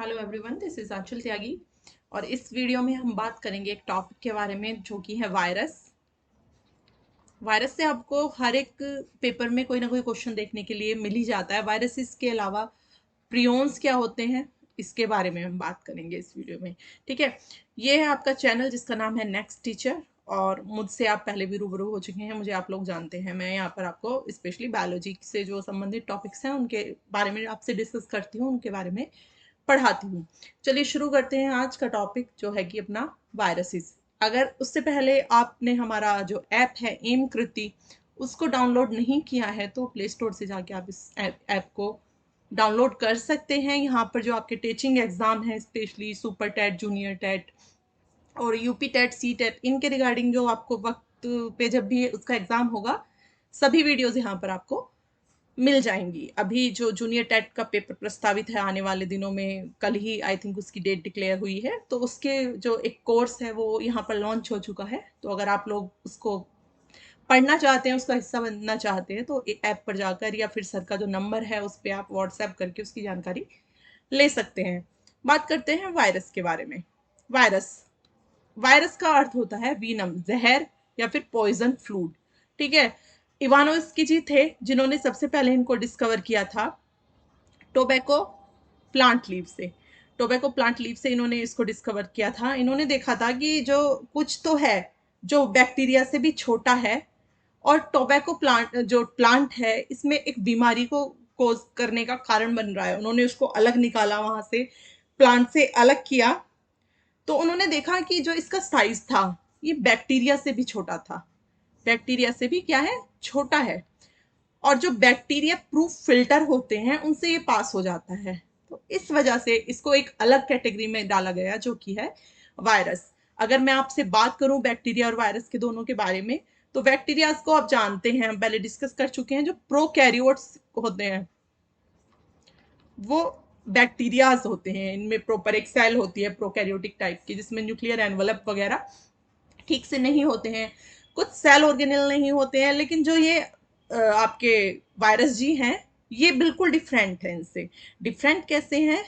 Hello everyone, this is आंचल त्यागी। और इस video में हम बात करेंगे एक टॉपिक के बारे में जो कि है वायरस। वायरस से आपको हर एक पेपर में कोई ना कोई क्वेश्चन देखने के लिए मिल ही जाता है। वायरसेस के अलावा प्रियोन्स क्या होते हैं, इसके बारे में हम बात करेंगे इस वीडियो में। ठीक है, ये है आपका चैनल जिसका नाम है नेक्स्ट टीचर। और मुझसे आप पहले भी रूबरू हो चुके हैं, मुझे आप लोग जानते हैं। मैं यहाँ पर आपको स्पेशली बायोलॉजी से जो संबंधित टॉपिक्स हैं उनके बारे में आपसे डिस्कस करती हूँ, उनके बारे में पढ़ाती हूँ। चलिए शुरू करते हैं आज का टॉपिक जो है कि अपना वायरसेस। अगर उससे पहले आपने हमारा जो ऐप है एम कृति उसको डाउनलोड नहीं किया है तो प्ले स्टोर से जाके आप इस ऐप को डाउनलोड कर सकते हैं। यहाँ पर जो आपके टीचिंग एग्जाम है, specially super TET, junior TET और यूपी टेट, सी टेट, इनके रिगार्डिंग जो आपको वक्त पे जब भी उसका एग्जाम होगा, सभी वीडियोज यहाँ पर आपको मिल जाएंगी। अभी जो जूनियर टेट का पेपर प्रस्तावित है आने वाले दिनों में, कल ही आई थिंक उसकी डेट डिक्लेयर हुई है, तो उसके जो एक कोर्स है वो यहाँ पर लॉन्च हो चुका है। तो अगर आप लोग उसको पढ़ना चाहते हैं, उसका हिस्सा बनना चाहते हैं, तो ऐप पर जाकर या फिर सर का जो नंबर है उस पर आप व्हाट्सएप करके उसकी जानकारी ले सकते हैं। बात करते हैं वायरस के बारे में। वायरस वायरस का अर्थ होता है वीनम, जहर या फिर पॉइजन फ्लूड। ठीक है, इवानोस्की जी थे जिन्होंने सबसे पहले इनको डिस्कवर किया था टोबैको प्लांट लीव से। टोबैको प्लांट लीव से इन्होंने इसको डिस्कवर किया था। इन्होंने देखा था कि जो कुछ तो है जो बैक्टीरिया से भी छोटा है, और टोबैको प्लांट जो प्लांट है इसमें एक बीमारी को कोज करने का कारण बन रहा है। उन्होंने उसको अलग निकाला, वहां से प्लांट से अलग किया। तो उन्होंने देखा कि जो इसका साइज था ये बैक्टीरिया से भी छोटा था। बैक्टीरिया से भी क्या है, छोटा है। और जो बैक्टीरिया प्रूफ फिल्टर होते हैं उनसे ये पास हो जाता है। तो इस वजह से इसको एक अलग कैटेगरी में डाला गया जो कि है वायरस। अगर मैं आपसे बात करूं बैक्टीरिया और वायरस के दोनों के बारे में, तो बैक्टीरिया को आप जानते हैं, हम पहले डिस्कस कर चुके हैं, जो प्रोकैरियोट्स होते हैं वो बैक्टीरियाज होते हैं। इनमें प्रॉपर एक सेल होती है प्रोकैरियोटिक टाइप की, जिसमें न्यूक्लियर एनवलप वगैरह ठीक से नहीं होते हैं, कुछ सेल ऑर्गेनेल नहीं होते हैं। लेकिन जो ये आपके वायरस जी हैं, ये बिल्कुल डिफरेंट है इनसे। डिफरेंट कैसे हैं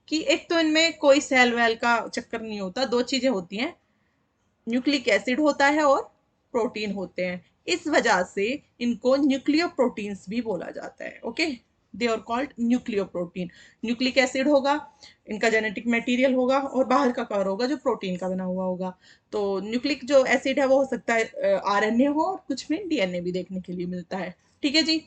कि एक तो इनमें कोई सेल वेल का चक्कर नहीं होता, दो चीजें होती हैं, न्यूक्लिक एसिड होता है और प्रोटीन होते हैं। इस वजह से इनको न्यूक्लियो प्रोटीन्स भी बोला जाता है। Okay, they are called nucleo protein. Nucleic acid होगा, इनका जेनेटिक मटेरियल होगा, और बाहर का कवर होगा जो प्रोटीन का बना हुआ होगा। तो न्यूक्लिक जो एसिड है वो हो सकता है आरएनए हो, और कुछ में डीएनए भी देखने के लिए मिलता है। ठीक है जी।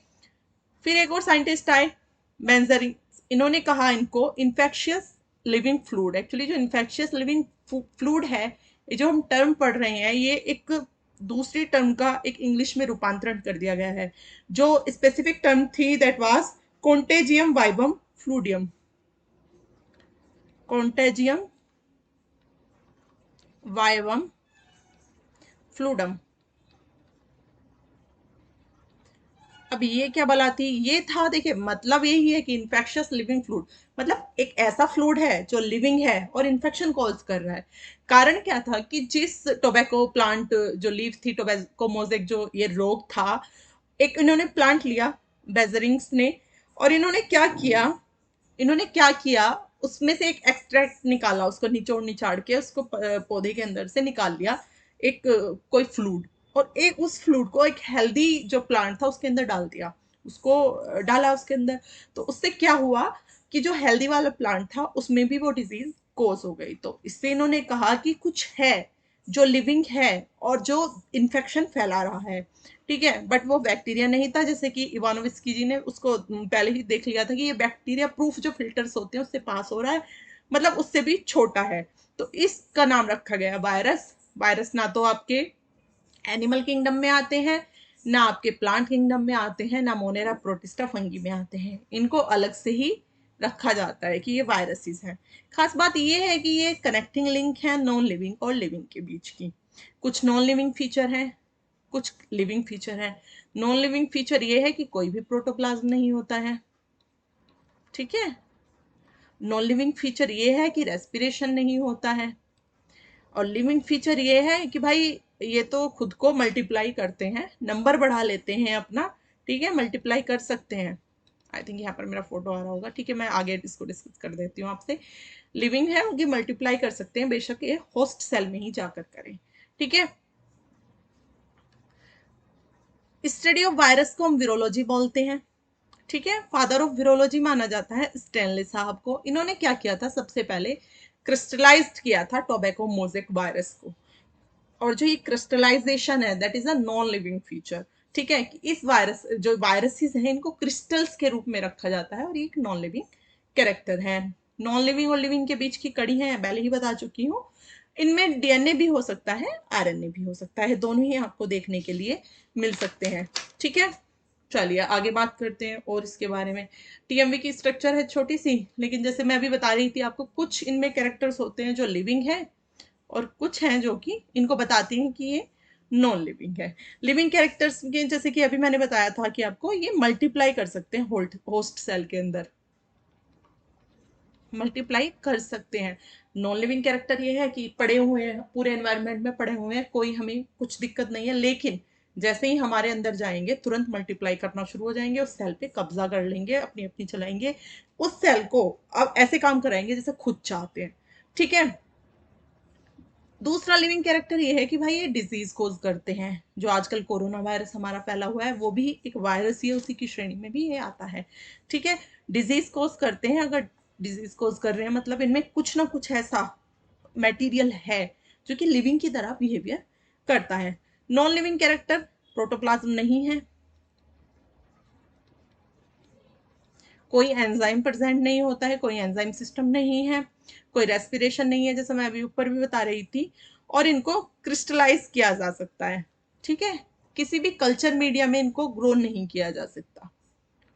फिर एक और साइंटिस्ट आए, बेंजरिंग। इन्होंने कहा इनको इन्फेक्शियस लिविंग फ्लूड। एक्चुअली जो इन्फेक्शियस लिविंग फ्लूड है, ये जो हम टर्म पढ़ रहे हैं, ये एक दूसरी टर्म का एक इंग्लिश में रूपांतरण कर दिया गया है। जो स्पेसिफिक टर्म थी that was contagium vivum fluidum. Contagium vivum fluidum. अब ये क्या बलाती, ये था, देखिए मतलब यही है कि इन्फेक्शियस लिविंग फ्लूड मतलब एक ऐसा फ्लूड है जो लिविंग है और इन्फेक्शन कॉज कर रहा है। कारण क्या था कि जिस टोबैको प्लांट जो लीव थी, टोबैको मोजेक, जो ये रोग था, एक इन्होंने प्लांट लिया बेजरिंग्स ने, और इन्होंने क्या किया, उसमें से एक एक्सट्रैक्ट निकाला, उसको निचोड़ निचाड़ के उसको पौधे के अंदर से निकाल लिया, एक कोई फ्लूड। और एक उस फ्लूड को एक हेल्दी जो प्लांट था उसके अंदर डाल दिया, उसको डाला उसके अंदर। तो उससे क्या हुआ कि जो हेल्दी वाला प्लांट था उसमें भी वो डिजीज कोज हो गई। तो इससे इन्होंने कहा कि कुछ है जो लिविंग है और जो इन्फेक्शन फैला रहा है। ठीक है, बट वो बैक्टीरिया नहीं था, जैसे कि इवानोविस्की जी ने उसको पहले ही देख लिया था कि ये बैक्टीरिया प्रूफ जो फिल्टर्स होते हैं उससे पास हो रहा है, मतलब उससे भी छोटा है। तो इसका नाम रखा गया वायरस। वायरस ना तो आपके एनिमल किंगडम में आते हैं, ना आपके प्लांट किंगडम में आते हैं, ना मोनेरा प्रोटिस्टा फंगी में आते हैं। इनको अलग से ही रखा जाता है कि ये वायरसेस हैं। खास बात ये है कि ये कनेक्टिंग लिंक है नॉन लिविंग और लिविंग के बीच की। कुछ नॉन लिविंग फीचर हैं, कुछ लिविंग फीचर है। नॉन लिविंग फीचर ये है कि कोई भी प्रोटोप्लाज्म नहीं होता है। ठीक है, नॉन लिविंग फीचर ये है कि रेस्पिरेशन नहीं होता है। और लिविंग फीचर ये है कि भाई ये तो खुद को मल्टीप्लाई करते हैं, नंबर बढ़ा लेते हैं अपना। ठीक है, मल्टीप्लाई कर सकते हैं, आई थिंक यहाँ पर मेरा फोटो आ रहा होगा, ठीक है, मैं आगे इसको डिस्कस कर देती हूँ आपसे। लिविंग है, उनकी मल्टीप्लाई कर सकते हैं, बेशक ये होस्ट सेल में ही जाकर करें, ठीक है। स्टडी ऑफ वायरस को हम वीरोलॉजी बोलते हैं, ठीक है। फादर ऑफ वीरोलॉजी माना जाता है स्टैनले साहब को। इन्होंने क्या किया था, सबसे पहले क्रिस्टलाइज्ड किया था टोबैको मोजेक वायरस को। और जो ये क्रिस्टलाइजेशन है that is a non living feature, ठीक है। कि इस वायरस, जो वायरसेस हैं, इनको क्रिस्टल्स के रूप में रखा जाता है और ये एक नॉन लिविंग कैरेक्टर है। नॉन लिविंग और लिविंग के बीच की कड़ी है, पहले ही बता चुकी हूँ। इनमें डीएनए भी हो सकता है, आरएनए भी हो सकता है, दोनों ही आपको देखने के लिए मिल सकते हैं, ठीक है। चलिए आगे बात करते हैं और इसके बारे में। टीएमवी की स्ट्रक्चर है छोटी सी, लेकिन जैसे मैं अभी बता रही थी आपको, कुछ इनमें कैरेक्टर्स होते हैं जो लिविंग है और कुछ हैं जो कि इनको बताती हैं कि ये नॉन लिविंग है। लिविंग कैरेक्टर्स के जैसे कि अभी मैंने बताया था कि आपको ये मल्टीप्लाई कर सकते हैं होस्ट सेल के अंदर, मल्टीप्लाई कर सकते हैं। नॉन लिविंग कैरेक्टर ये है कि पड़े हुए हैं, पूरे एनवायरनमेंट में पड़े हुए हैं, कोई हमें कुछ दिक्कत नहीं है, लेकिन जैसे ही हमारे अंदर जाएंगे तुरंत मल्टीप्लाई करना शुरू हो जाएंगे, उस सेल पे कब्जा कर लेंगे, अपनी अपनी चलाएंगे, उस सेल को अब ऐसे काम कराएंगे जैसे खुद चाहते हैं, ठीक है। दूसरा लिविंग कैरेक्टर ये है कि भाई ये डिजीज कोज करते हैं। जो आजकल कोरोना वायरस हमारा फैला हुआ है वो भी एक वायरस ही है, उसी की श्रेणी में भी ये आता है, ठीक है। डिजीज कोज करते हैं, अगर डिजीज कोज कर रहे हैं मतलब इनमें कुछ ना कुछ ऐसा मटेरियल है जो कि लिविंग की तरह बिहेवियर करता है। नॉन लिविंग कैरेक्टर, प्रोटोप्लाज्म नहीं है, कोई एंजाइम प्रेजेंट नहीं होता है, कोई एंजाइम सिस्टम नहीं है, कोई रेस्पिरेशन नहीं है, जैसे मैं अभी ऊपर भी बता रही थी, और इनको क्रिस्टलाइज किया जा सकता है, ठीक है। किसी भी कल्चर मीडिया में इनको ग्रो नहीं किया जा सकता,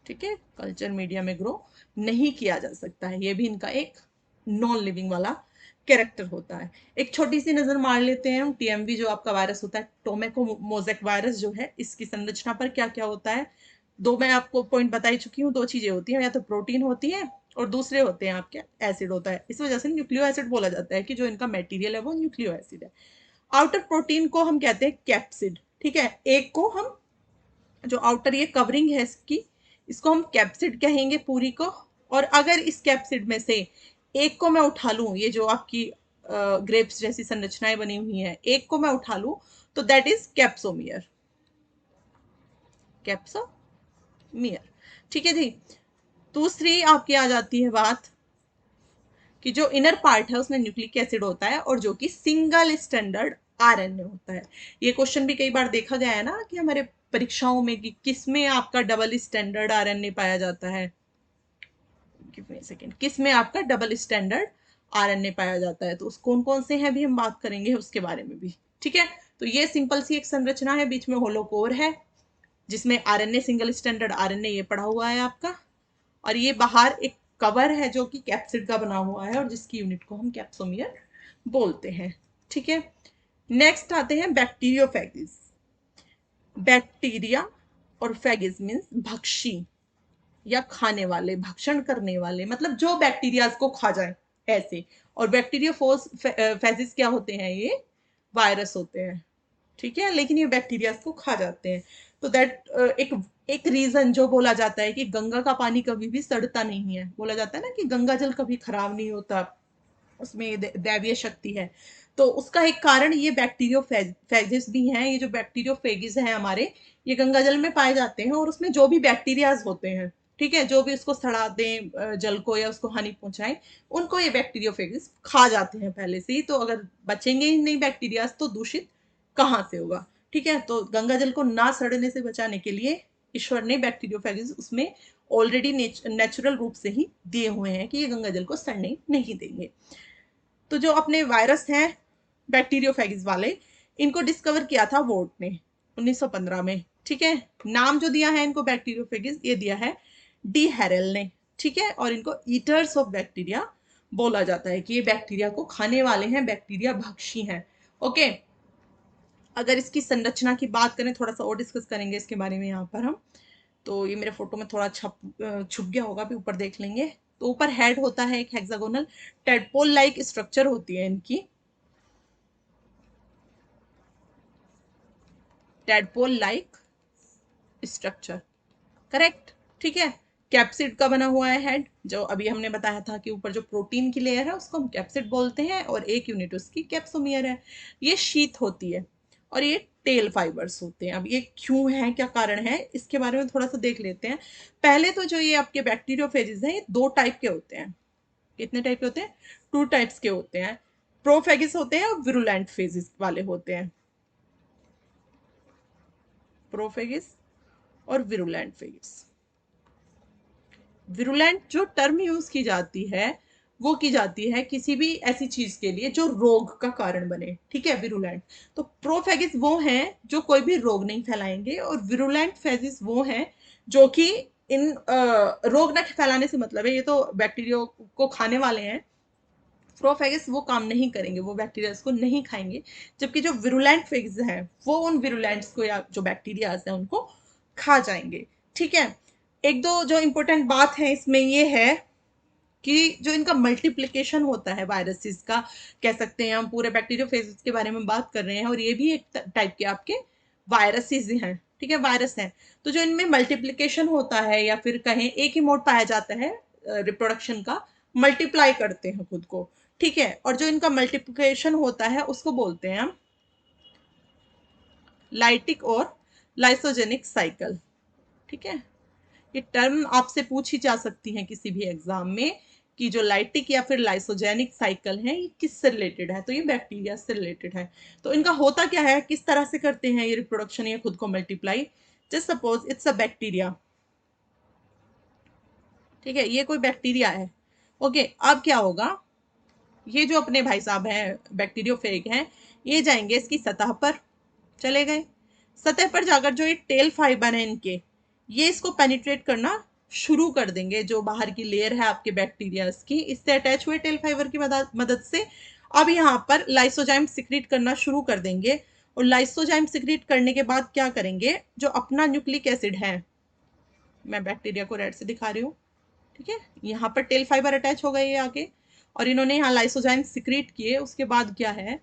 ठीक है, कल्चर मीडिया में ग्रो नहीं किया जा सकता है, ये भी इनका एक नॉन लिविंग वाला कैरेक्टर होता है। एक छोटी सी नजर मार लेते हैं हम टीएमवी जो आपका वायरस होता है, टोमेको मोजेक वायरस जो है, इसकी संरचना पर क्या क्या होता है। दो मैं आपको पॉइंट बता ही चुकी हूँ, दो चीजें होती हैं, या तो प्रोटीन होती है और दूसरे होते हैं आपके एसिड होता है। इस वजह से न्यूक्लियो एसिड बोला जाता है कि जो इनका मेटीरियल है वो न्यूक्लियो एसिड है। आउटर प्रोटीन को हम कहते हैं कैप्सिड, ठीक है। एक को हम, जो आउटर ये कवरिंग है इसकी, इसको हम कैप्सिड कहेंगे पूरी को। और अगर इस कैप्सिड में से एक को मैं उठा लूं, ये जो आपकी ग्रेप्स जैसी संरचनाएं बनी हुई हैं, एक को मैं उठा लूं तो दैट इज कैप्सोमियर, कैप्सोमियर, ठीक है जी। दूसरी आपकी आ जाती है बात कि जो इनर पार्ट है उसमें न्यूक्लिक एसिड होता है और जो कि सिंगल स्टैंडर्ड आरएनए होता है। ये क्वेश्चन भी कई बार देखा गया है ना कि हमारे परीक्षाओं में कि किस में आपका डबल स्टैंडर्ड आरएनए पाया जाता है, गिव मी सेकंड, किस में आपका डबल स्टैंडर्ड आरएनए पाया जाता है, तो उस कौन कौन से हैं भी हम बात करेंगे उसके बारे में भी, ठीक है। तो ये सिंपल सी एक संरचना है, बीच में होलो कोर है जिसमें आरएनए, सिंगल स्टैंडर्ड आरएनए ये पड़ा हुआ है आपका, और ये बाहर एक कवर है जो कि कैप्सिड का बना हुआ है और जिसकी यूनिट को हम कैप्सोमियर बोलते हैं, ठीक है। नेक्स्ट आते हैं बैक्टीरियोफेगिस। बैक्टीरिया और फेगिस मीन्स भक्षी या खाने वाले, भक्षण करने वाले, मतलब जो बैक्टीरिया को खा जाए ऐसे। और बैक्टीरियोफोज फेजिस क्या होते हैं, ये वायरस होते हैं, ठीक है, लेकिन ये बैक्टीरिया को खा जाते हैं। तो दैट एक एक रीजन जो बोला जाता है कि गंगा का पानी कभी भी सड़ता नहीं है, बोला जाता है ना कि गंगा जल कभी खराब नहीं होता, उसमें दैवीय शक्ति है। तो उसका एक कारण ये बैक्टीरियोफेजिस भी हैं। ये जो बैक्टीरियोफेगिस हैं हमारे, ये गंगा जल में पाए जाते हैं और उसमें जो भी बैक्टीरियाज होते हैं, ठीक है, जो भी उसको सड़ा दें जल को या उसको हानि पहुंचाएं, उनको ये बैक्टीरियोफेगिस खा जाते हैं पहले से ही। तो अगर बचेंगे ही नहीं बैक्टीरियाज तो दूषित कहाँ से होगा, ठीक है। तो गंगा जल को ना सड़ने से बचाने के लिए ईश्वर ने बैक्टीरियोफेगिस उसमें ऑलरेडी नेचुरल रूप से ही दिए हुए हैं कि ये गंगा जल को सड़ने नहीं देंगे। तो जो अपने वायरस हैं बैक्टीरियोफेगिस वाले, इनको डिस्कवर किया था वोर्ट ने 1915 में, ठीक है। नाम जो दिया है इनको बैक्टीरियोफेगिस, ये दिया है डी हैरेल ने, ठीक है। और इनको ईटर्स ऑफ बैक्टीरिया बोला जाता है कि ये बैक्टीरिया को खाने वाले हैं, बैक्टीरिया भक्षी हैं, ओके। अगर इसकी संरचना की बात करें, थोड़ा सा और डिस्कस करेंगे इसके बारे में यहाँ पर हम। तो ये मेरे फोटो में थोड़ा छुप गया होगा, भी ऊपर देख लेंगे। तो ऊपर हेड होता है एक हेक्सागोनल, टेडपोल लाइक स्ट्रक्चर होती है इनकी, टेडपोल लाइक स्ट्रक्चर, करेक्ट, ठीक है। कैप्सिड का बना हुआ है हेड, जो अभी हमने बताया था कि ऊपर जो प्रोटीन की लेयर है उसको हम कैप्सिड बोलते हैं, और एक यूनिट उसकी कैप्सोमियर है। ये शीथ होती है, और ये टेल फाइबर्स होते हैं। अब ये क्यों है, क्या कारण है, इसके बारे में थोड़ा सा देख लेते हैं। पहले तो जो ये आपके बैक्टीरियोफेजेस हैं, ये 2 टाइप के होते हैं। कितने टाइप के होते हैं? 2 टाइप्स के होते हैं। प्रोफेगिस होते हैं और विरुलेंट फेजेस वाले होते हैं। प्रोफेगिस और विरुलेंट फेजेस। विरुलेंट जो टर्म यूज की जाती है वो की जाती है किसी भी ऐसी चीज के लिए जो रोग का कारण बने, ठीक है, विरुलेंट। तो प्रोफेगिस वो हैं जो कोई भी रोग नहीं फैलाएंगे, और विरुलेंट फेजिस वो हैं जो कि इन रोग न फैलाने से मतलब है, ये तो बैक्टीरिया को खाने वाले हैं। प्रोफेगस वो काम नहीं करेंगे, वो बैक्टीरिया को नहीं खाएंगे। जबकि जो विरुलेंट फेगस है वो उन विरुलेंट्स को या जो बैक्टीरिया है उनको खा जाएंगे, ठीक है। एक दो जो इंपॉर्टेंट बात है इसमें ये है कि जो इनका मल्टीप्लिकेशन होता है वायरसेस का, कह सकते हैं हम पूरे बैक्टीरियोफेजेस के बारे में बात कर रहे हैं, और ये भी एक टाइप के आपके वायरसेस हैं, ठीक है, वायरस हैं। तो जो इनमें मल्टीप्लिकेशन होता है, या फिर कहें एक ही मोड पाया जाता है रिप्रोडक्शन का, मल्टीप्लाई करते हैं खुद को, ठीक है। और जो इनका मल्टीप्लिकेशन होता है उसको बोलते हैं हम लाइटिक और लाइसोजेनिक साइकिल, ठीक है। ये टर्म आपसे पूछी जा सकती है किसी भी एग्जाम में, कि जो लाइटिक या फिर लाइसोजेनिक साइकिल है ये किससे रिलेटेड है, तो ये बैक्टीरिया से रिलेटेड है। तो इनका होता क्या है, किस तरह से करते हैं ये रिप्रोडक्शन या खुद को multiply. Just suppose it's a bacteria, ठीक है, ये कोई बैक्टीरिया है। ओके, अब क्या होगा, ये जो अपने भाई साहब हैं बैक्टीरियोफेग हैं, ये जाएंगे इसकी सतह पर, चले गए। सतह पर जाकर जो ये टेल फाइबर है इनके, ये इसको पेनिट्रेट करना शुरू कर देंगे। जो बाहर की लेयर है आपके बैक्टीरिया की, इससे अटैच हुए टेल फाइबर की मदद से अब यहाँ पर लाइसोजाइम सिक्रीट करना शुरू कर देंगे। और लाइसोजाइम सिक्रीट करने के बाद क्या करेंगे, जो अपना न्यूक्लिक एसिड है, मैं बैक्टीरिया को रेड से दिखा रही हूँ, ठीक है, यहाँ पर टेल फाइबर अटैच हो गए ये आगे, और इन्होंने यहाँ लाइसोजाइम सिक्रीट किए। उसके बाद क्या है,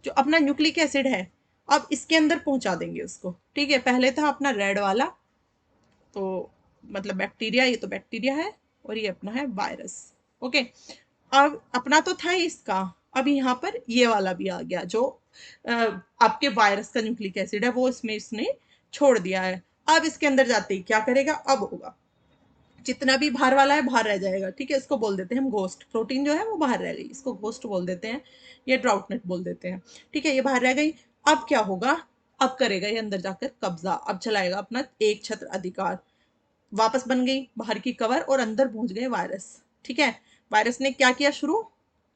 जो अपना न्यूक्लिक एसिड है अब इसके अंदर पहुंचा देंगे उसको, ठीक है। पहले था अपना रेड वाला, तो मतलब बैक्टीरिया, ये तो बैक्टीरिया है, और ये अपना है वायरस। ओके, अब अपना तो था ही इसका, अब यहाँ पर ये वाला भी आ गया, जो आपके वायरस का न्यूक्लिक एसिड है वो इसमें इसने छोड़ दिया है। अब इसके अंदर जाते ही क्या करेगा, अब होगा जितना भी बाहर वाला है बाहर रह जाएगा, ठीक है। इसको बोल देते हैं हम घोस्ट, प्रोटीन जो है वो बाहर रह गई, इसको घोस्ट बोल देते हैं, ये ड्राउटनेट बोल देते हैं, ठीक है, ये बाहर रह गई। अब क्या होगा, अब करेगा ये अंदर जाकर कब्जा, अब चलाएगा अपना एक छत्र अधिकार। वापस बन गई बाहर की कवर, और अंदर पहुंच गए वायरस, ठीक है। वायरस ने क्या किया शुरू,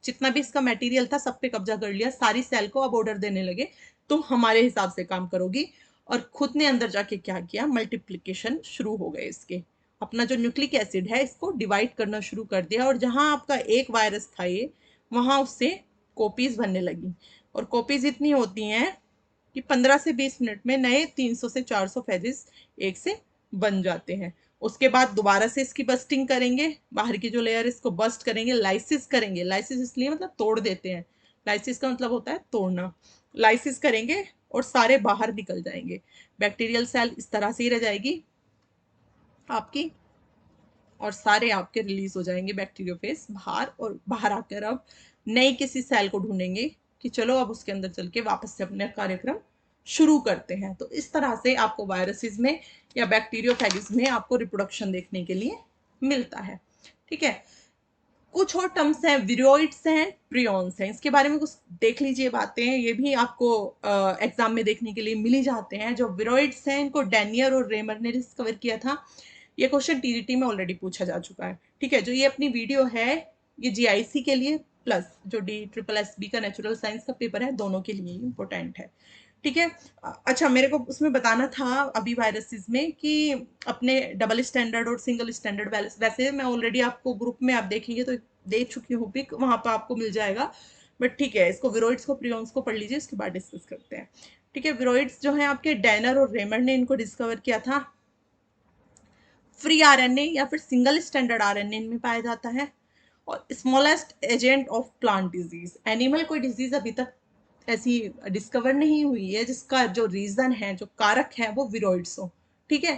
जितना भी इसका मटेरियल था सब पे कब्जा कर लिया, सारी सेल को अब ऑर्डर देने लगे तुम हमारे हिसाब से काम करोगी। और खुद ने अंदर जाके क्या किया, मल्टीप्लिकेशन शुरू हो गए इसके, अपना जो न्यूक्लिक एसिड है इसको डिवाइड करना शुरू कर दिया। और जहां आपका एक वायरस था ये, वहां उससे कॉपीज बनने लगी। और कॉपीज इतनी होती हैं कि 15 से 20 मिनट में नए 300 से 400 फेजेस एक से बन जाते हैं। उसके बाद दोबारा से इसकी बस्टिंग करेंगे, बाहर की जो लेयर इसको बस्ट करेंगे, लाइसिस करेंगे। लाइसिस इसलिए मतलब तोड़ देते हैं, लाइसिस का मतलब होता है तोड़ना। लाइसिस करेंगे और सारे बाहर निकल जाएंगे, बैक्टीरियल सेल इस तरह से ही रह जाएगी आपकी, और सारे आपके रिलीज हो जाएंगे बैक्टीरियोफेज बाहर। और बाहर आकर अब नई किसी सेल को ढूंढेंगे कि चलो अब उसके अंदर चल के वापस से अपना कार्यक्रम शुरू करते हैं। तो इस तरह से आपको वायरसेस में या बैक्टीरियोफेजिस में आपको रिप्रोडक्शन देखने के लिए मिलता है, ठीक है। कुछ और टर्म्स हैं, विरोइड्स हैं, प्रियॉन्स हैं, इसके बारे में कुछ देख लीजिए बातें, ये भी आपको एग्जाम में देखने के लिए मिल ही जाते हैं। जो विरोइड्स हैं इनको डैनियर और रेमर ने डिस्कवर किया था। ये क्वेश्चन टीजीटी में ऑलरेडी पूछा जा चुका है, ठीक है। जो ये अपनी वीडियो है ये जीआईसी के लिए प्लस जो DSSB का नेचुरल साइंस का पेपर है, दोनों के लिए इंपॉर्टेंट है, ठीक है। अच्छा, मेरे को उसमें बताना था अभी वायरसेस में कि अपने डबल स्टैंडर्ड और सिंगल स्टैंडर्ड, वैसे मैं ऑलरेडी आपको ग्रुप में आप देखेंगे तो दे चुकी हूँ पिक, वहां पर आपको मिल जाएगा। बट ठीक है, इसको विरोइड्स को प्रियॉन्स को पढ़ लीजिए, उसके बाद डिस्कस करते हैं, ठीक है। विरोइड्स जो है आपके डैनर और रेमर ने इनको डिस्कवर किया था। फ्री आरएनए या फिर सिंगल स्टैंडर्ड आरएनए इनमें पाया जाता है। और smallest agent of plant disease, animal कोई डिजीज अभी तक ऐसी डिस्कवर नहीं हुई है जिसका जो रीजन है, जो कारक है वो विरोइड्स हो, ठीक है।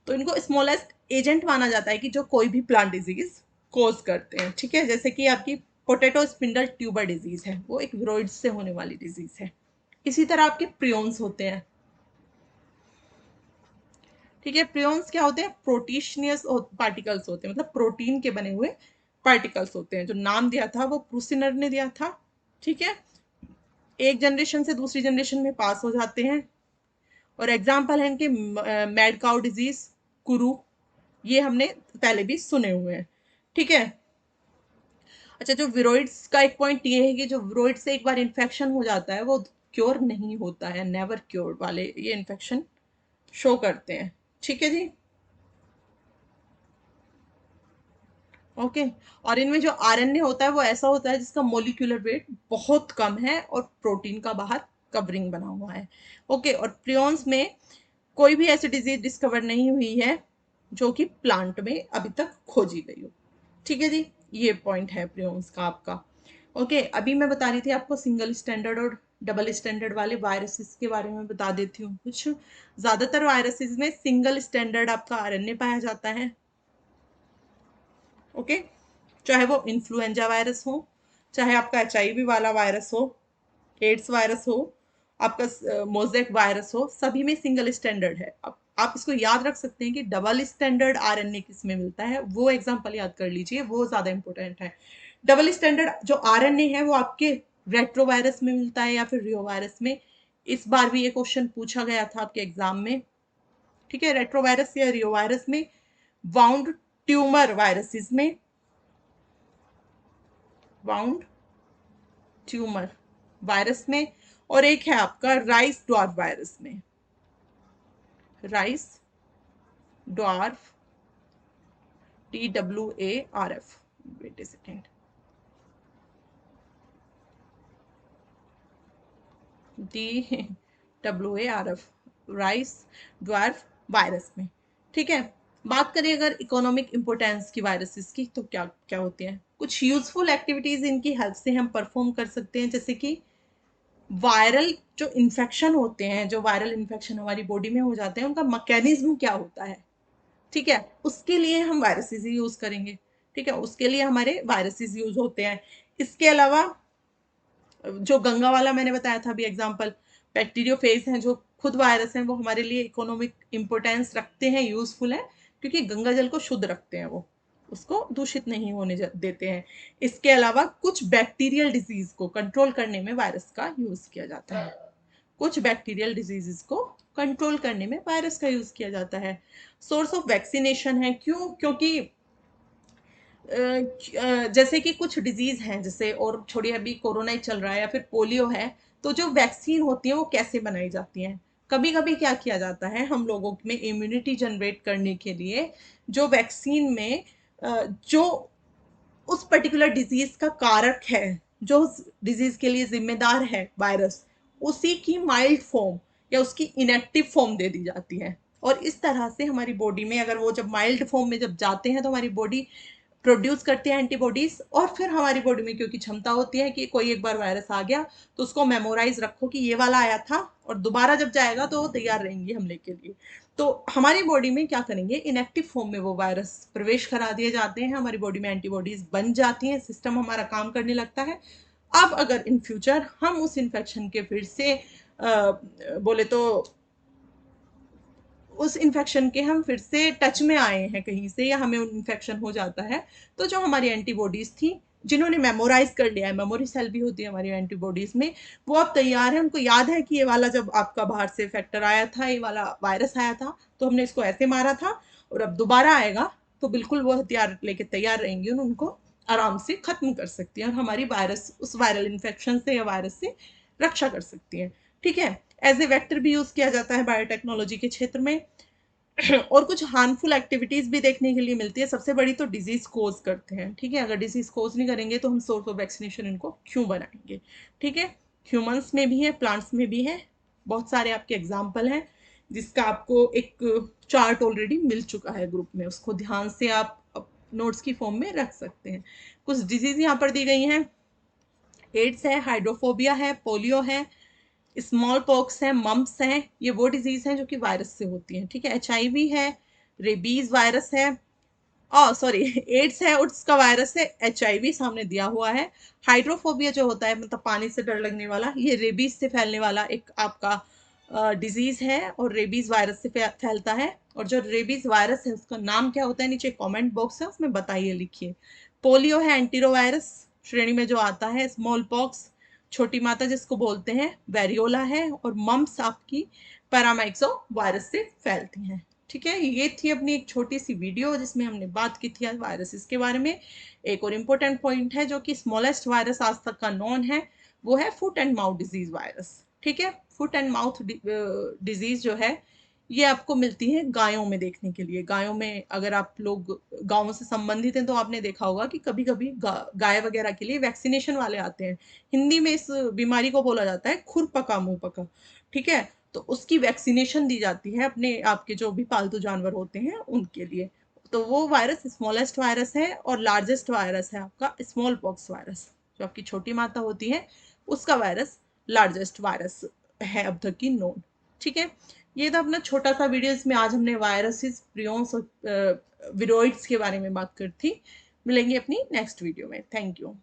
तो इनको स्मॉलेस्ट एजेंट माना जाता है कि जो कोई भी प्लांट डिजीज कोज करते हैं। ठीक है, जैसे कि आपकी पोटैटो स्पिंडल ट्यूबर डिजीज है, वो एक विरोइड से होने वाली डिजीज है। इसी तरह आपके प्रियोन्स होते हैं। ठीक है, प्रियोन्स क्या होते हैं? प्रोटीशियस पार्टिकल्स होते हैं, मतलब प्रोटीन के बने हुए पार्टिकल्स होते हैं। जो नाम दिया था वो प्रूसिनर ने दिया था। ठीक है, एक जनरेशन से दूसरी जनरेशन में पास हो जाते हैं। और एग्जाम्पल है इनके मैड काउ डिजीज, कुरु, ये हमने पहले भी सुने हुए हैं। ठीक है, अच्छा, जो विरोइड्स का एक पॉइंट ये है कि जो विरोइड से एक बार इन्फेक्शन हो जाता है वो क्योर नहीं होता है, नेवर क्योर वाले ये इन्फेक्शन शो करते हैं। ठीक है जी, ओके। और इनमें जो आरएनए होता है वो ऐसा होता है जिसका मोलिकुलर वेट बहुत कम है और प्रोटीन का बाहर कवरिंग बना हुआ है। ओके, और प्रियॉन्स में कोई भी ऐसी डिजीज डिस्कवर नहीं हुई है जो कि प्लांट में अभी तक खोजी गई हो। ठीक है जी, ये पॉइंट है प्रियॉन्स का आपका। ओके, अभी मैं बता रही थी आपको सिंगल स्टैंडर्ड और डबल स्टैंडर्ड वाले वायरसेस के बारे में बता देती हूँ कुछ। ज्यादातर वायरसेस में सिंगल स्टैंडर्ड आपका आरएनए पाया जाता है। ओके, चाहे वो इन्फ्लुएंजा वायरस हो, चाहे आपका एचआईवी वाला वायरस हो, एड्स वायरस हो, आपका मोजेक वायरस हो, सभी में सिंगल स्टैंडर्ड है। अब आप इसको याद रख सकते हैं कि डबल स्टैंडर्ड आरएनए किस में मिलता है, वो एग्जांपल याद कर लीजिए, वो ज्यादा इंपॉर्टेंट है। डबल स्टैंडर्ड जो आरएनए है वो आपके रेट्रोवायरस में मिलता है या फिर रियो वायरस में। इस बार भी ये क्वेश्चन पूछा गया था आपके एग्जाम में। ठीक है, रेट्रोवायरस या रियो वायरस में, वाउंड ट्यूमर वायरसेस में, वाउंड ट्यूमर वायरस में, और एक है आपका राइस ड्वार्फ वायरस में, rice dwarf, TWARF। Wait a second, DWARF, rice dwarf virus में। ठीक है, बात करें अगर इकोनॉमिक इंपोर्टेंस की वायरसेस की, तो क्या क्या होती है? कुछ यूजफुल एक्टिविटीज इनकी हेल्प से हम परफॉर्म कर सकते हैं, जैसे कि वायरल जो इन्फेक्शन होते हैं, जो वायरल इन्फेक्शन हमारी बॉडी में हो जाते हैं, उनका मैकेनिज्म क्या होता है। ठीक है, उसके लिए हम वायरसेस ही यूज करेंगे। ठीक है, उसके लिए हमारे वायरसेस यूज होते हैं। इसके अलावा जो गंगा वाला मैंने बताया था अभी एग्जांपल, बैक्टीरियोफेज हैं जो खुद वायरस हैं, वो हमारे लिए इकोनॉमिक इंपोर्टेंस रखते हैं, यूजफुल है, क्योंकि गंगा जल को शुद्ध रखते हैं, वो उसको दूषित नहीं होने देते हैं। इसके अलावा कुछ बैक्टीरियल डिजीज को कंट्रोल करने में वायरस का यूज किया जाता है। कुछ बैक्टीरियल डिजीजेस को कंट्रोल करने में वायरस का यूज किया जाता है। सोर्स ऑफ वैक्सीनेशन है, क्यों? क्योंकि जैसे कि कुछ डिजीज हैं, जैसे और छोड़िए अभी कोरोना ही चल रहा है या फिर पोलियो है, तो जो वैक्सीन होती है वो कैसे बनाई जाती हैं? कभी कभी क्या किया जाता है, हम लोगों में इम्यूनिटी जनरेट करने के लिए जो वैक्सीन में जो उस पर्टिकुलर डिजीज का कारक है, जो उस डिजीज के लिए जिम्मेदार है वायरस, उसी की माइल्ड फॉर्म या उसकी इनएक्टिव फॉर्म दे दी जाती है। और इस तरह से हमारी बॉडी में अगर वो जब माइल्ड फॉर्म में जब जाते हैं तो हमारी बॉडी प्रोड्यूस करती है एंटीबॉडीज, और फिर हमारी बॉडी में क्योंकि क्षमता होती है कि कोई एक बार वायरस आ गया तो उसको मेमोराइज रखो कि ये वाला आया था, और दोबारा जब जाएगा तो वो तैयार रहेंगी हमले के लिए। तो हमारी बॉडी में क्या करेंगे, इनएक्टिव फॉर्म में वो वायरस प्रवेश करा दिए जाते हैं, हमारी बॉडी में एंटीबॉडीज बन जाती हैं, सिस्टम हमारा काम करने लगता है। अब अगर इन फ्यूचर हम उस इन्फेक्शन के फिर से बोले तो उस इन्फेक्शन के हम फिर से टच में आए हैं कहीं से, या हमें इन्फेक्शन हो जाता है, तो जो हमारी एंटीबॉडीज थी, जिन्होंने मेमोराइज कर लिया है, मेमोरी सेल भी होती है हमारी एंटीबॉडीज में, वो अब तैयार है, उनको याद है कि ये वाला जब आपका बाहर से फैक्टर आया था, ये वाला वायरस आया था, तो हमने इसको ऐसे मारा था, और अब दोबारा आएगा तो बिल्कुल वो हथियार लेके तैयार रहेंगी और उनको आराम से खत्म कर सकती हैं, और हमारी वायरस उस वायरल इन्फेक्शन से या वायरस से रक्षा कर सकती हैं। ठीक है, एज ए वेक्टर भी यूज किया जाता है बायोटेक्नोलॉजी के क्षेत्र में। और कुछ हार्मफुल एक्टिविटीज भी देखने के लिए मिलती है। सबसे बड़ी तो डिजीज कोज करते हैं। ठीक है, अगर डिजीज कोज नहीं करेंगे तो हम सोर्स ऑफ वैक्सीनेशन इनको क्यों बनाएंगे? ठीक है, ह्यूमंस में भी है, प्लांट्स में भी है, बहुत सारे आपके एग्जाम्पल हैं, जिसका आपको एक चार्ट ऑलरेडी मिल चुका है ग्रुप में, उसको ध्यान से आप नोट्स की फॉर्म में रख सकते हैं। कुछ डिजीज यहाँ पर दी गई हैं, एड्स है, हाइड्रोफोबिया है, पोलियो है, स्मॉल पॉक्स है, मम्प्स हैं, ये वो डिजीज हैं जो कि वायरस से होती हैं। ठीक है, एचआईवी है, रेबीज वायरस है, सॉरी एड्स है, उसका वायरस है, HIV सामने दिया हुआ है। हाइड्रोफोबिया जो होता है मतलब पानी से डर लगने वाला, ये रेबीज से फैलने वाला एक आपका डिजीज है और रेबीज वायरस से फैलता है। और जो रेबीज वायरस है उसका नाम क्या होता है नीचे कमेंट बॉक्स है उसमें बताइए, लिखिए। पोलियो है एंटीरोवायरस श्रेणी में जो आता है। स्मॉल पॉक्स छोटी माता जिसको बोलते हैं, वेरियोला है, और मम्स आपकी पैरामाइक्सो वायरस से फैलती हैं। ठीक है, ये थी अपनी एक छोटी सी वीडियो जिसमें हमने बात की थी आज वायरसेस के बारे में। एक और इम्पोर्टेंट पॉइंट है जो कि स्मॉलेस्ट वायरस आज तक का नॉन है, वो है foot and mouth disease virus. ठीक है, फुट एंड माउथ डिजीज जो है ये आपको मिलती है गायों में देखने के लिए। गायों में अगर आप लोग गांवों से संबंधित हैं तो आपने देखा होगा कि कभी कभी गाय वगैरह के लिए वैक्सीनेशन वाले आते हैं। हिंदी में इस बीमारी को बोला जाता है खुरपका मुंह पका। ठीक है, तो उसकी वैक्सीनेशन दी जाती है अपने आपके जो भी पालतू जानवर होते हैं उनके लिए। तो वो वायरस स्मॉलेस्ट वायरस है, और लार्जेस्ट वायरस है आपका स्मॉल पॉक्स वायरस। जो आपकी छोटी माता होती है उसका वायरस लार्जेस्ट वायरस है अब तक की नोन। ठीक है, ये था अपना छोटा सा वीडियो। इसमें आज हमने वायरसेस, प्रियॉन्स और विरोइड्स के बारे में बात करी थी। मिलेंगे अपनी नेक्स्ट वीडियो में। Thank you.